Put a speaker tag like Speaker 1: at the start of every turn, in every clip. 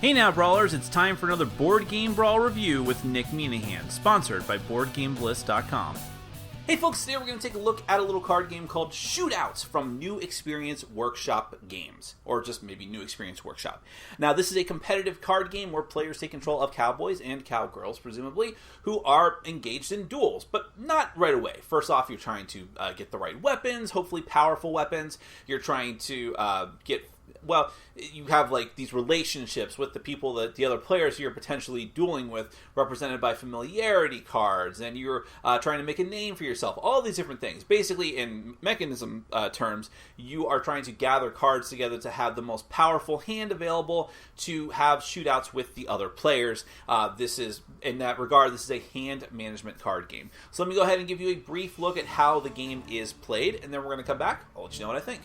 Speaker 1: Hey now, Brawlers, it's time for another Board Game Brawl review with Nick Minahan, sponsored by BoardGameBliss.com. Hey folks, today we're going to take a look at a little card game called Shootout from New Experience Workshop Games, or just maybe New Experience Workshop. Now, this is a competitive card game where players take control of cowboys and cowgirls, presumably, who are engaged in duels, but not right away. First off, you're trying to get the right weapons, hopefully powerful weapons. You're trying to you have like these relationships with the people that the other players you're potentially dueling with, represented by familiarity cards, and you're trying to make a name for yourself. All these different things. Basically, in mechanism terms, you are trying to gather cards together to have the most powerful hand available to have shootouts with the other players. This is, in that regard, this is a hand management card game. So let me go ahead and give you a brief look at how the game is played, and then we're going to come back. I'll let you know what I think.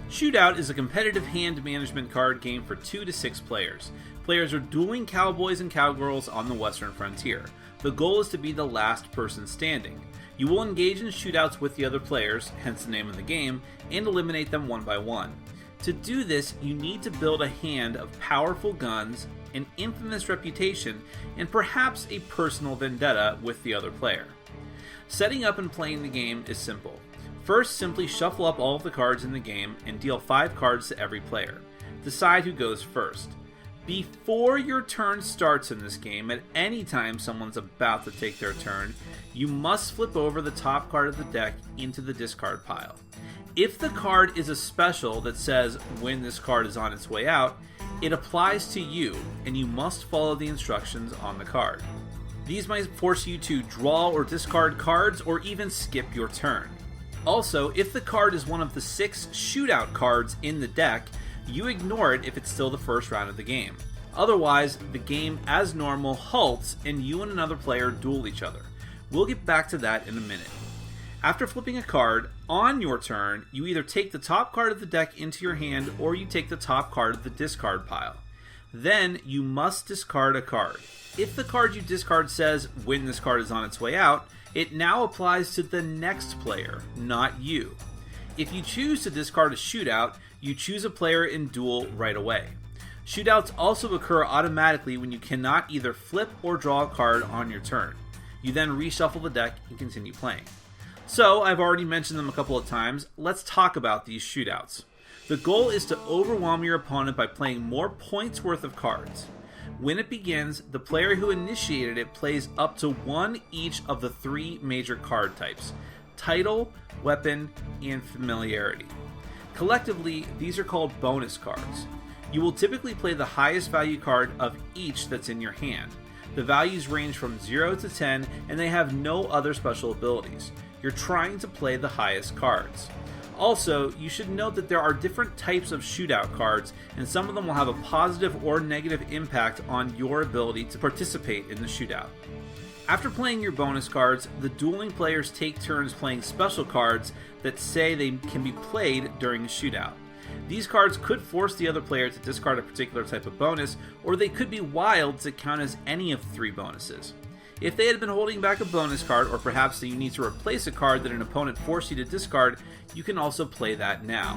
Speaker 1: Shootout is a competitive hand management card game for 2 to 6 players. Players are dueling cowboys and cowgirls on the western frontier. The goal is to be the last person standing. You will engage in shootouts with the other players, hence the name of the game, and eliminate them one by one. To do this, you need to build a hand of powerful guns, an infamous reputation, and perhaps a personal vendetta with the other player. Setting up and playing the game is simple. First, simply shuffle up all of the cards in the game and deal 5 cards to every player. Decide who goes first. Before your turn starts in this game, at any time someone's about to take their turn, you must flip over the top card of the deck into the discard pile. If the card is a special that says when this card is on its way out, it applies to you, and you must follow the instructions on the card. These might force you to draw or discard cards, or even skip your turn. Also, if the card is one of the 6 shootout cards in the deck, you ignore it if it's still the first round of the game. Otherwise, the game, as normal, halts and you and another player duel each other. We'll get back to that in a minute. After flipping a card, on your turn, you either take the top card of the deck into your hand or you take the top card of the discard pile. Then, you must discard a card. If the card you discard says when this card is on its way out, it now applies to the next player, not you. If you choose to discard a shootout, you choose a player in duel right away. Shootouts also occur automatically when you cannot either flip or draw a card on your turn. You then reshuffle the deck and continue playing. So, I've already mentioned them a couple of times. Let's talk about these shootouts. The goal is to overwhelm your opponent by playing more points worth of cards. When it begins, the player who initiated it plays up to 1 each of the 3 major card types: title, weapon, and familiarity. Collectively, these are called bonus cards. You will typically play the highest value card of each that's in your hand. The values range from 0 to 10, and they have no other special abilities. You're trying to play the highest cards. Also, you should note that there are different types of shootout cards, and some of them will have a positive or negative impact on your ability to participate in the shootout. After playing your bonus cards, the dueling players take turns playing special cards that say they can be played during a shootout. These cards could force the other player to discard a particular type of bonus, or they could be wild to count as any of 3 bonuses. If they had been holding back a bonus card, or perhaps that you need to replace a card that an opponent forced you to discard, you can also play that now.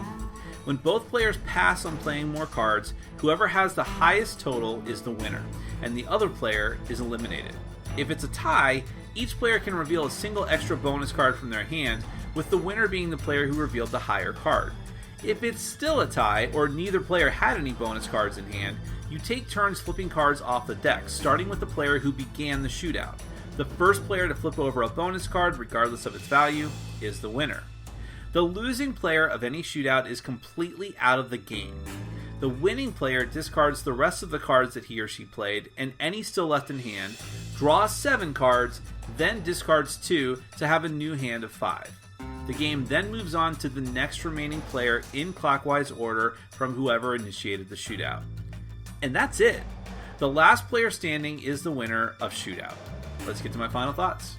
Speaker 1: When both players pass on playing more cards, whoever has the highest total is the winner, and the other player is eliminated. If it's a tie, each player can reveal a single extra bonus card from their hand, with the winner being the player who revealed the higher card. If it's still a tie, or neither player had any bonus cards in hand, you take turns flipping cards off the deck, starting with the player who began the shootout. The first player to flip over a bonus card, regardless of its value, is the winner. The losing player of any shootout is completely out of the game. The winning player discards the rest of the cards that he or she played, and any still left in hand, draws 7 cards, then discards 2 to have a new hand of 5. The game then moves on to the next remaining player in clockwise order from whoever initiated the shootout. And that's it. The last player standing is the winner of Shootout. Let's get to my final thoughts.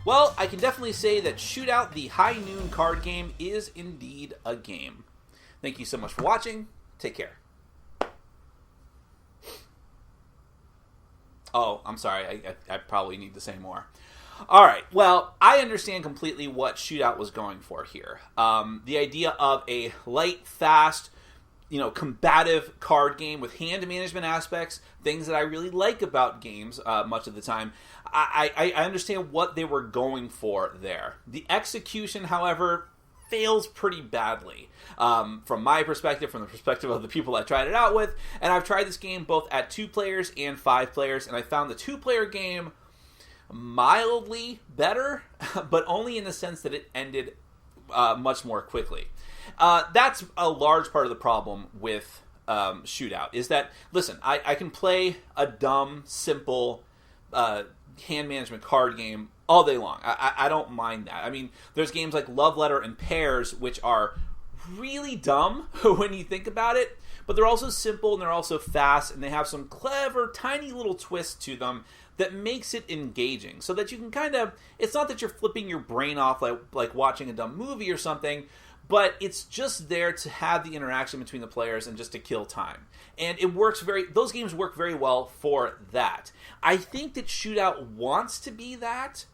Speaker 1: Well, I can definitely say that Shootout, the high noon card game, is indeed a game. Thank you so much for watching. Take care. Oh, I'm sorry. I probably need to say more. All right. Well, I understand completely what Shootout was going for here. The idea of a light, fast, combative card game with hand management aspects, things that I really like about games much of the time. I understand what they were going for there. The execution, however, fails pretty badly from my perspective, from the perspective of the people I tried it out with. And I've tried this game both at 2 players and 5 players, and I found the 2-player game mildly better, but only in the sense that it ended much more quickly. That's a large part of the problem with Shootout, is that, listen, I can play a dumb, simple hand management card game all day long. I don't mind that. I mean, there's games like Love Letter and Pairs, which are really dumb when you think about it, but they're also simple and they're also fast, and they have some clever, tiny little twists to them that makes it engaging, so that you can kind of, it's not that you're flipping your brain off like watching a dumb movie or something, but it's just there to have the interaction between the players and just to kill time. And it works those games work very well for that. I think that Shootout wants to be that,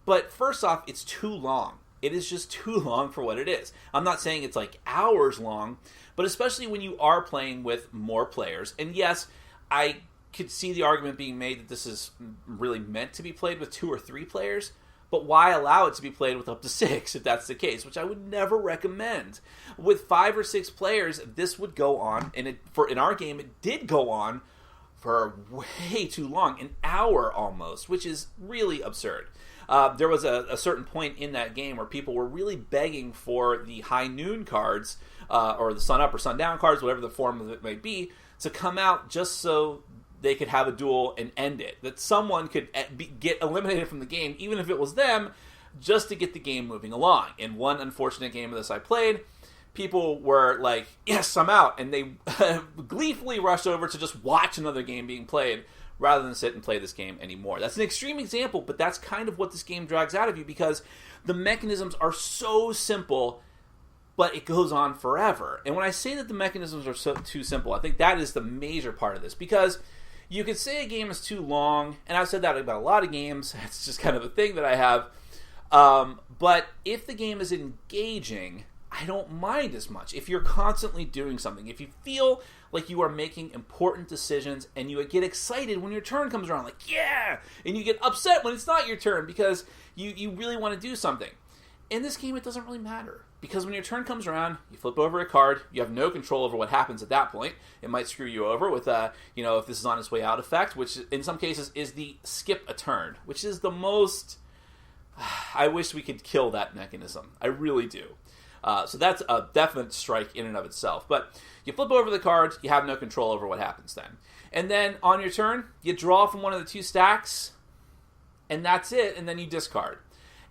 Speaker 1: but first off, it's too long. It is just too long for what it is. I'm not saying it's like hours long, but especially when you are playing with more players. And yes, I could see the argument being made that this is really meant to be played with 2 or 3 players, but why allow it to be played with up to 6 if that's the case, which I would never recommend. With 5 or 6 players, this would go on, and in our game, it did go on for way too long, an hour almost, which is really absurd. There was a certain point in that game where people were really begging for the high noon cards, or the sun up or sundown cards, whatever the form of it may be, to come out just so they could have a duel and end it. That someone could get eliminated from the game, even if it was them, just to get the game moving along. In one unfortunate game of this I played, people were like, yes, I'm out, and they gleefully rushed over to just watch another game being played rather than sit and play this game anymore. That's an extreme example, but that's kind of what this game drags out of you, because the mechanisms are so simple, but it goes on forever. And when I say that the mechanisms are too simple, I think that is the major part of this, because you could say a game is too long, and I've said that about a lot of games. It's just kind of a thing that I have. But if the game is engaging, I don't mind as much. If you're constantly doing something, if you feel like you are making important decisions, and you get excited when your turn comes around, like, yeah! And you get upset when it's not your turn because you really want to do something. In this game, it doesn't really matter. Because when your turn comes around, you flip over a card, you have no control over what happens at that point. It might screw you over with, if this is on its way out effect, which in some cases is the skip a turn, which is the most... I wish we could kill that mechanism. I really do. So that's a definite strike in and of itself. But you flip over the cards, you have no control over what happens then. And then on your turn, you draw from one of the 2 stacks, and that's it, and then you discard.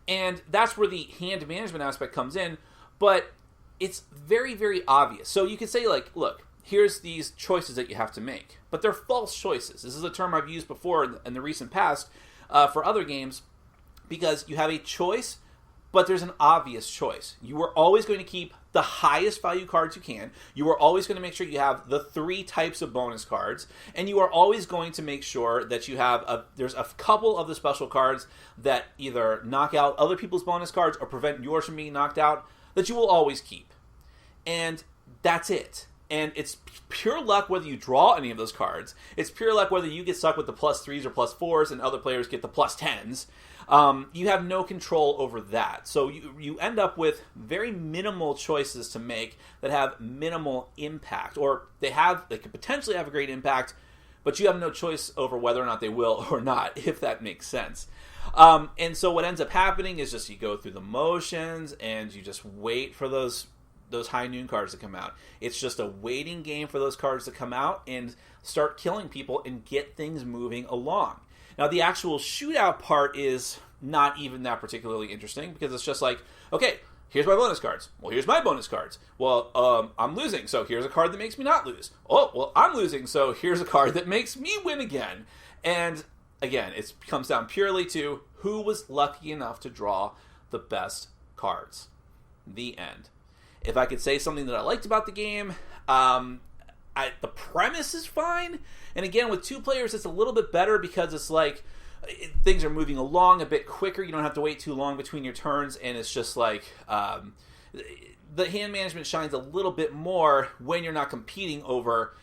Speaker 1: And that's where the hand management aspect comes in, but it's very, very obvious. So you could say, like, look, here's these choices that you have to make. But they're false choices. This is a term I've used before in the recent past for other games, because you have a choice, but there's an obvious choice. You are always going to keep the highest value cards you can. You are always going to make sure you have the 3 types of bonus cards, and you are always going to make sure that you have there's a couple of the special cards that either knock out other people's bonus cards or prevent yours from being knocked out, that you will always keep. And that's it. And it's pure luck whether you draw any of those cards. It's pure luck whether you get stuck with the +3s or +4s and other players get the +10s. You have no control over that. So you end up with very minimal choices to make that have minimal impact. Or they could potentially have a great impact, but you have no choice over whether or not they will or not, if that makes sense. And so what ends up happening is just you go through the motions and you just wait for those high noon cards to come out. It's just a waiting game for those cards to come out and start killing people and get things moving along. Now, the actual shootout part is not even that particularly interesting, because it's just like, okay, here's my bonus cards. Well, here's my bonus cards. Well, I'm losing, so here's a card that makes me not lose. Oh, well, I'm losing, so here's a card that makes me win again. And again, it comes down purely to who was lucky enough to draw the best cards. The end. If I could say something that I liked about the game, the premise is fine. And again, with 2 players, it's a little bit better because it's like things are moving along a bit quicker. You don't have to wait too long between your turns, and it's just like the hand management shines a little bit more when you're not competing over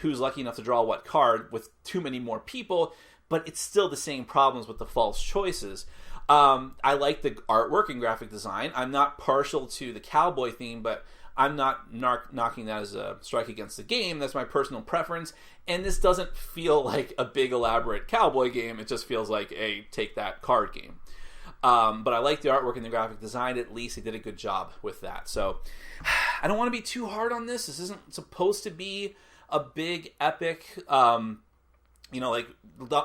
Speaker 1: who's lucky enough to draw what card with too many more people. But it's still the same problems with the false choices. I like the artwork and graphic design. I'm not partial to the cowboy theme, but I'm not knocking that as a strike against the game. That's my personal preference. And this doesn't feel like a big elaborate cowboy game. It just feels like a take that card game. But I like the artwork and the graphic design. At least they did a good job with that. So I don't want to be too hard on this. This isn't supposed to be a big epic, like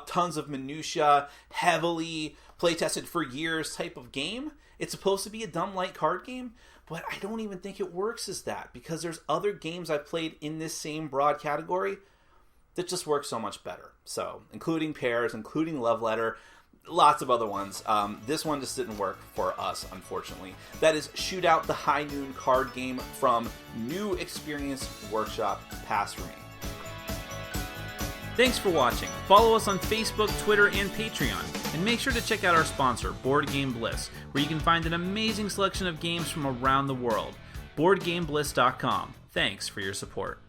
Speaker 1: tons of minutia, heavily play-tested for years type of game. It's supposed to be a dumb light card game, but I don't even think it works as that, because there's other games I've played in this same broad category that just work so much better. So, including Pairs, including Love Letter, lots of other ones. This one just didn't work for us, unfortunately. That is Shootout, the High Noon card game from New Experience Workshop. Pass for me.
Speaker 2: Thanks for watching. Follow us on Facebook, Twitter, and Patreon. And make sure to check out our sponsor, Board Game Bliss, where you can find an amazing selection of games from around the world. BoardGameBliss.com. Thanks for your support.